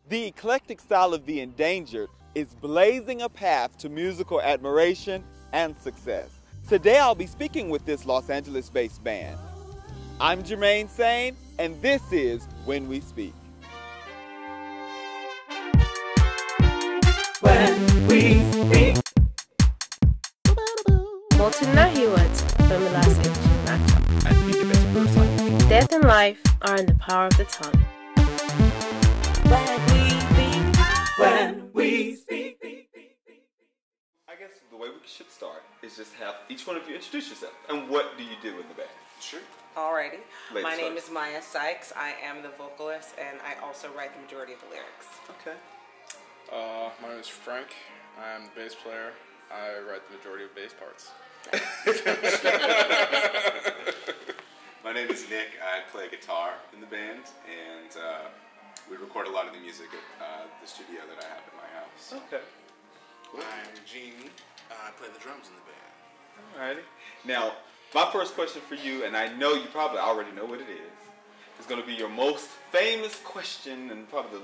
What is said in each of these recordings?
The eclectic style of the Endangered is blazing a path to musical admiration and success. Today I'll be speaking with this Los Angeles-based band. I'm Jermaine Sane, and this is When We Speak. When we speak. Multinahiwat, Bamilasik, Death and life are in the power of the tongue. When we speak. I guess the way we should start is just have each one of you introduce yourself. And what do you do in the band? Sure. Alrighty. Ladies My name first. is Maiya Sykes. I am the vocalist, and I also write the majority of the lyrics. Okay. My name is Frank. I am the bass player. I write the majority of bass parts. My name is Nick. I play guitar in the band, and we record a lot of the music at the studio that I have in my house. Okay. I'm Gene. I play the drums in the band. Alrighty. Now, my first question for you, and I know you probably already know what it is going to be your most famous question, and probably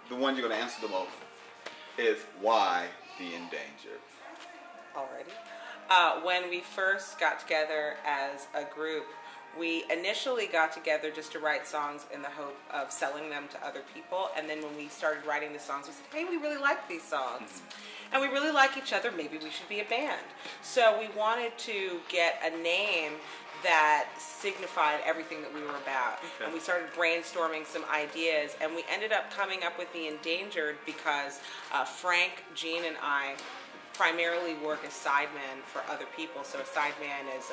the one you're going to answer the most, is why the Endangered? Alrighty. When we first got together as a group, we initially got together just to write songs in the hope of selling them to other people. And then when we started writing the songs, we said, hey, we really like these songs. And we really like each other. Maybe we should be a band. So we wanted to get a name that signified everything that we were about. Okay. And we started brainstorming some ideas. And we ended up coming up with the Endangered because Frank, Gene, and I primarily work as sidemen for other people. So a sideman is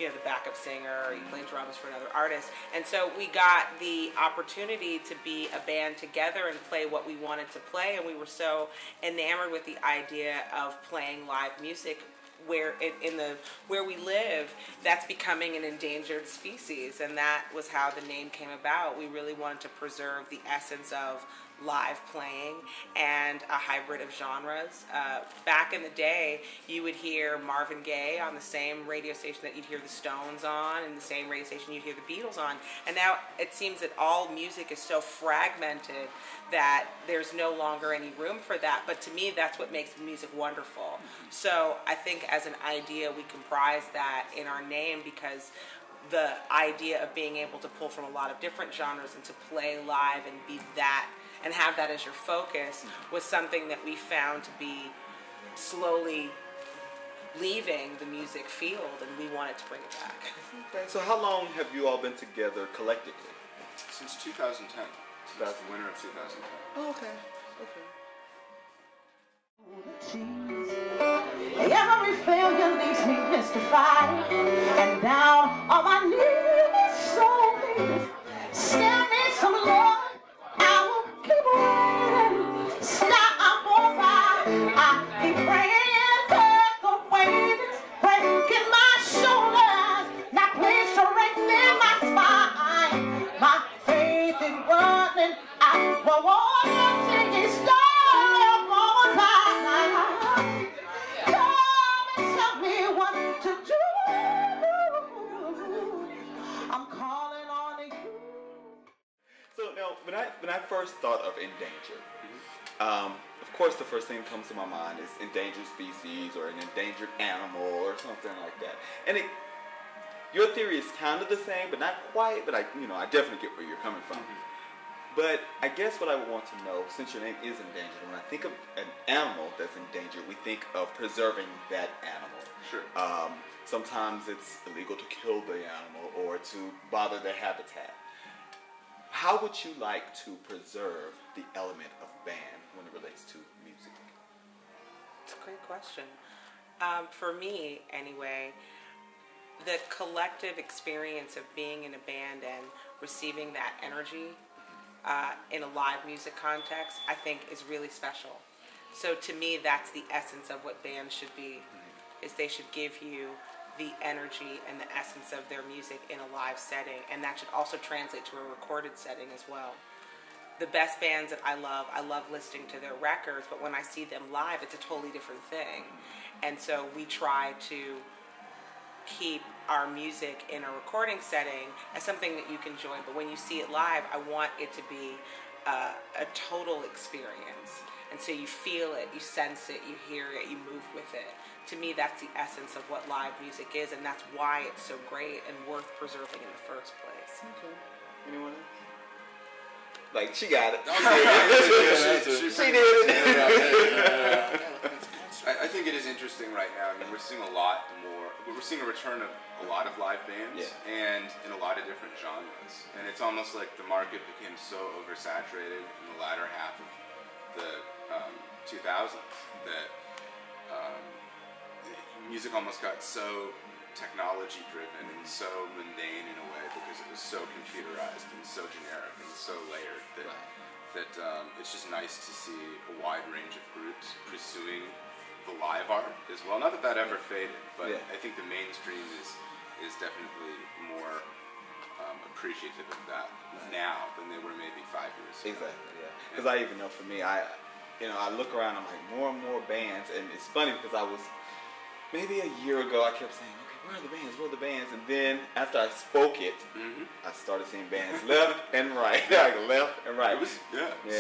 the backup singer, or you play drums for another artist. And so we got the opportunity to be a band together and play what we wanted to play, and we were so enamored with the idea of playing live music where we live, that's becoming an endangered species, and that was how the name came about. We really wanted to preserve the essence of live playing and a hybrid of genres. Back in the day, you would hear Marvin Gaye on the same radio station that you'd hear the Stones on, and the same radio station you'd hear the Beatles on. And now it seems that all music is so fragmented that there's no longer any room for that. But to me, that's what makes music wonderful. So I think as an idea, we comprise that in our name, because the idea of being able to pull from a lot of different genres and to play live and be that and have that as your focus was something that we found to be slowly leaving the music field, and we wanted to bring it back. Okay. So how long have you all been together collectively? Since 2010. That's the winter of 2010. Oh, okay. Every failure leaves me mystified, and down on my knees, so please, send me some love. I will keep waiting. Stop alright. I keep praying that the weight is breaking my shoulders. Now please strengthen my spine. My faith is running out. But one thing is stop alright. Come and tell me what to do. I'm calling on you. So now, when I first thought of Endangered, of course the first thing that comes to my mind is endangered species or an endangered animal or something like that. And your theory is kind of the same, but not quite. But I definitely get where you're coming from. But I guess what I would want to know, since your name is Endangered, when I think of an animal that's endangered, we think of preserving that animal. Sure. Sometimes it's illegal to kill the animal or to bother their habitat. How would you like to preserve the element of band when it relates to music? It's a great question. For me, anyway, the collective experience of being in a band and receiving that energy in a live music context, I think is really special. So to me, that's the essence of what bands should be, is they should give you the energy and the essence of their music in a live setting, and that should also translate to a recorded setting as well. The best bands that I love listening to their records, but when I see them live, it's a totally different thing. And so we try to keep our music in a recording setting as something that you can enjoy, but when you see it live, I want it to be a total experience. And so you feel it, you sense it, you hear it, you move with it. To me, that's the essence of what live music is, and that's why it's so great and worth preserving in the first place. Okay. Anyone else? Like, she got it. She did it. I think it is interesting right now. I mean, we're seeing a lot more. We're seeing a return of a lot of live bands, and in a lot of different genres. And it's almost like the market became so oversaturated in the latter half of the 2000s that music almost got so technology driven and so mundane in a way because it was so computerized and so generic and so layered that it's just nice to see a wide range of groups pursuing the live art as well. Not that that ever faded, but I think the mainstream is definitely more appreciative of that now than they were maybe 5 years ago. Exactly, yeah. Because I even know for me, I look around, I'm like, more and more bands, and it's funny because I was, maybe a year ago, I kept saying, okay, where are the bands, where are the bands? And then after I spoke it, I started seeing bands left and right, like left and right. It was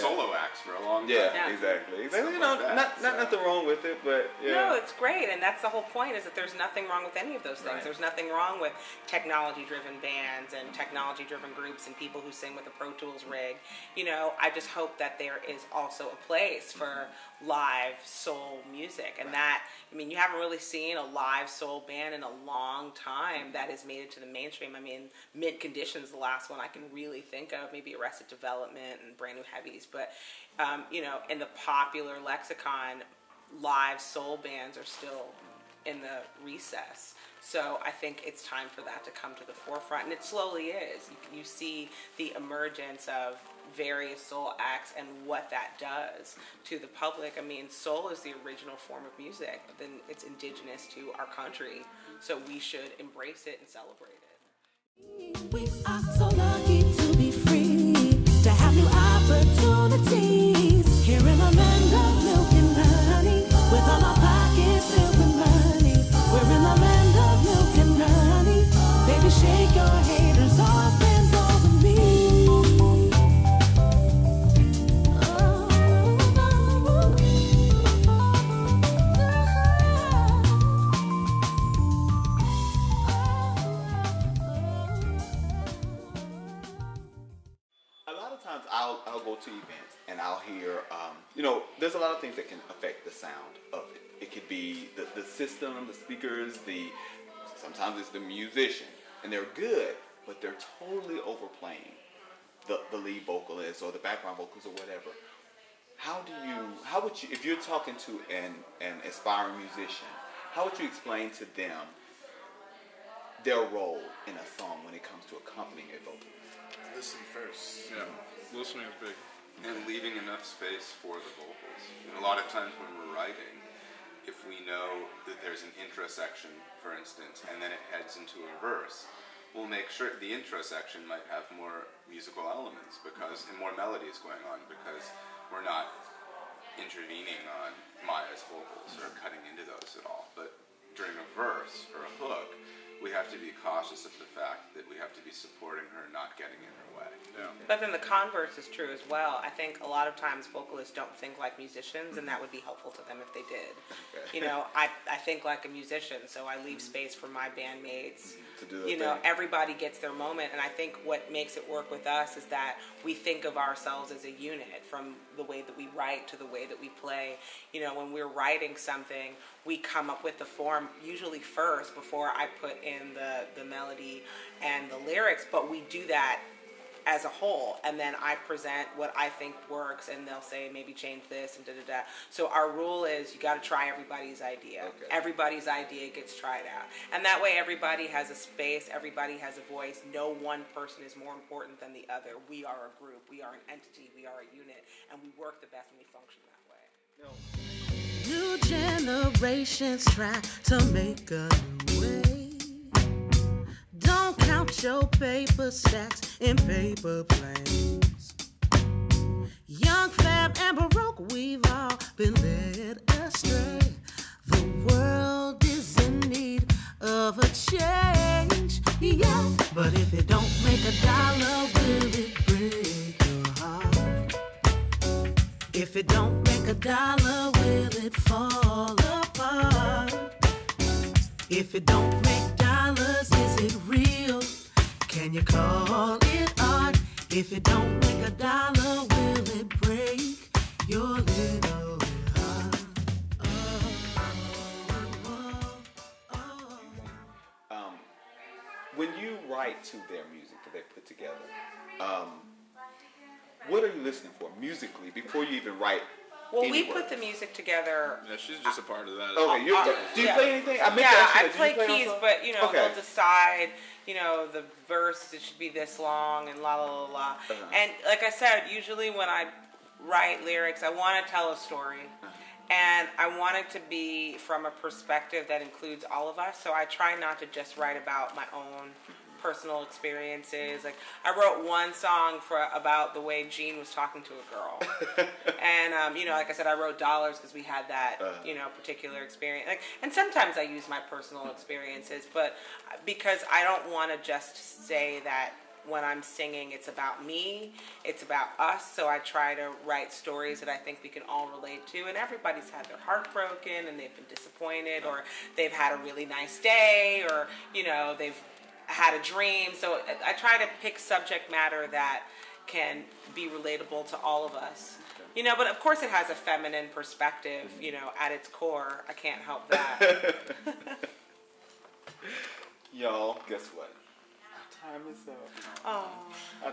solo acts for a long time. Yeah, exactly. You know, like that, nothing wrong with it, but No, it's great, and that's the whole point, is that there's nothing wrong with any of those things. Right. There's nothing wrong with technology-driven bands and technology-driven groups and people who sing with a Pro Tools rig. You know, I just hope that there is also a place for live soul music, and that, I mean, you haven't really seen a live soul band in a long time that has made it to the mainstream. I mean, Mint Condition's the last one I can really think of, maybe Arrested Development and Brand New Heavies, but you know, in the popular lexicon, live soul bands are still in the recess. So I think it's time for that to come to the forefront, and it slowly is. You see the emergence of various soul acts and what that does to the public. I mean, soul is the original form of music, but then it's indigenous to our country, so we should embrace it and celebrate it. We are so lucky to be free, to have new opportunities here in a land of milk and honey, with all our pockets filled with money. We're in the land of milk and honey. Baby, shake your haters off and go with me. I'll go to events and I'll hear, you know, there's a lot of things that can affect the sound of it. It could be the system, the speakers, sometimes it's the musician, and they're good, but they're totally overplaying the lead vocalist or the background vocals or whatever. How would you, if you're talking to an aspiring musician, how would you explain to them their role in a song when it comes to accompanying a vocalist? Listen first. Yeah, listening is big. And leaving enough space for the vocals. And a lot of times when we're writing, if we know that there's an intro section, for instance, and then it heads into a verse, we'll make sure the intro section might have more musical elements and more melodies going on, because we're not intervening on Maiya's vocals or cutting into those at all. But during a verse or a hook, we have to be cautious of the fact that we have to be supporting her, not getting in her way. Yeah. But then the converse is true as well. I think a lot of times vocalists don't think like musicians, and that would be helpful to them if they did. You know, I think like a musician, so I leave space for my bandmates. To do their you know, thing. everybody gets their moment, and I think what makes it work with us is that we think of ourselves as a unit, from the way that we write to the way that we play. You know, when we're writing something, we come up with the form usually first before I put in the melody and the lyrics, but we do that as a whole, and then I present what I think works, and they'll say maybe change this and da-da-da. So our rule is you got to try everybody's idea. Okay. Everybody's idea gets tried out, and that way everybody has a space, everybody has a voice. No one person is more important than the other. We are a group, we are an entity, we are a unit, and we work the best when we function that way. New generations try to make a new way. Don't count your paper stacks in paper planes. Young, fab, and baroque, we've all been led astray. The world is in need of a change, yeah. But if it don't make a dollar, will it break your heart? If it don't make a dollar, will it fall apart? If it don't make dollars, is it real? Can you call it art? If it don't make a dollar, will it break your little heart? When you write to their music that they put together, what are you listening for musically before you even write? Well, any we words? put the music together. Yeah, she's just a part of that. Okay, do you play anything? I meant to Yeah, ask you I that. Do play you play keys, also? but you know, Okay. they'll decide, you know, the verse it should be this long and la la la la. And like I said, usually when I write lyrics, I want to tell a story. And I want it to be from a perspective that includes all of us. So I try not to just write about my own personal experiences. Like I wrote one song about the way Gene was talking to a girl. And you know, like I said, I wrote Dollars because we had that you know, particular experience. Like, and sometimes I use my personal experiences, but because I don't want to just say that when I'm singing it's about me, it's about us. So I try to write stories that I think we can all relate to. And everybody's had their heart broken and they've been disappointed, or they've had a really nice day, or you know, they've had a dream. So I try to pick subject matter that can be relatable to all of us. You know, but of course it has a feminine perspective, you know, at its core. I can't help that. Y'all, guess what? Our time is up. Oh. I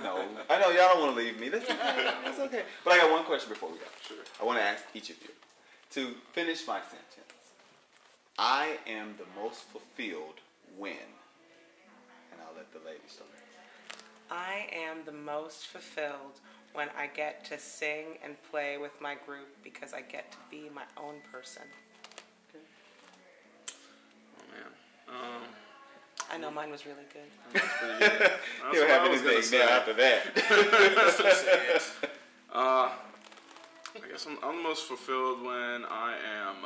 know y'all don't want to leave me. That's okay. That's okay. But I got one question before we go. Sure. I want to ask each of you to finish my sentence. I am the most fulfilled when, and I'll let the ladies start. I am the most fulfilled when I get to sing and play with my group because I get to be my own person. Oh man. I know mine was really good. That's pretty good. He'll have anything now after that. I guess I'm the most fulfilled when I am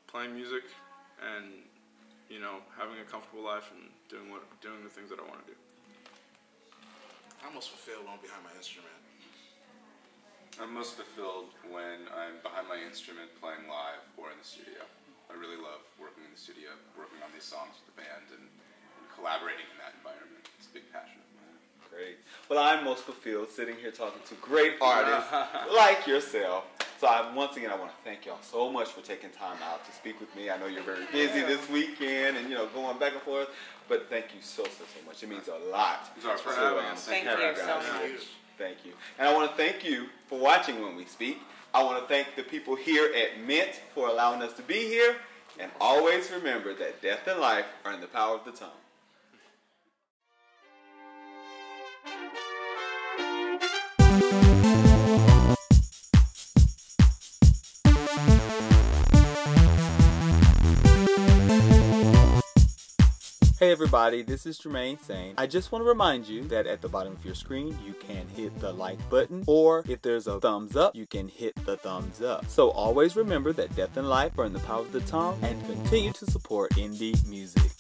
playing music and, you know, having a comfortable life and doing the things that I want to do. I'm most fulfilled when I'm behind my instrument. I'm most fulfilled when I'm behind my instrument playing live or in the studio. I really love working in the studio, working on these songs with the band and collaborating in that environment. It's a big passion of mine. Great. Well, I'm most fulfilled sitting here talking to great artists like yourself. So once again, I want to thank y'all so much for taking time out to speak with me. I know you're very busy this weekend and, you know, going back and forth. But thank you so much. It means a lot. It's our pleasure. Thank you so much. Thank you. And I want to thank you for watching When We Speak. I want to thank the people here at Mint for allowing us to be here. And always remember that death and life are in the power of the tongue. Hey everybody, this is Jermaine Sane. I just want to remind you that at the bottom of your screen, you can hit the like button, or if there's a thumbs up, you can hit the thumbs up. So always remember that death and life are in the power of the tongue, and continue to support indie music.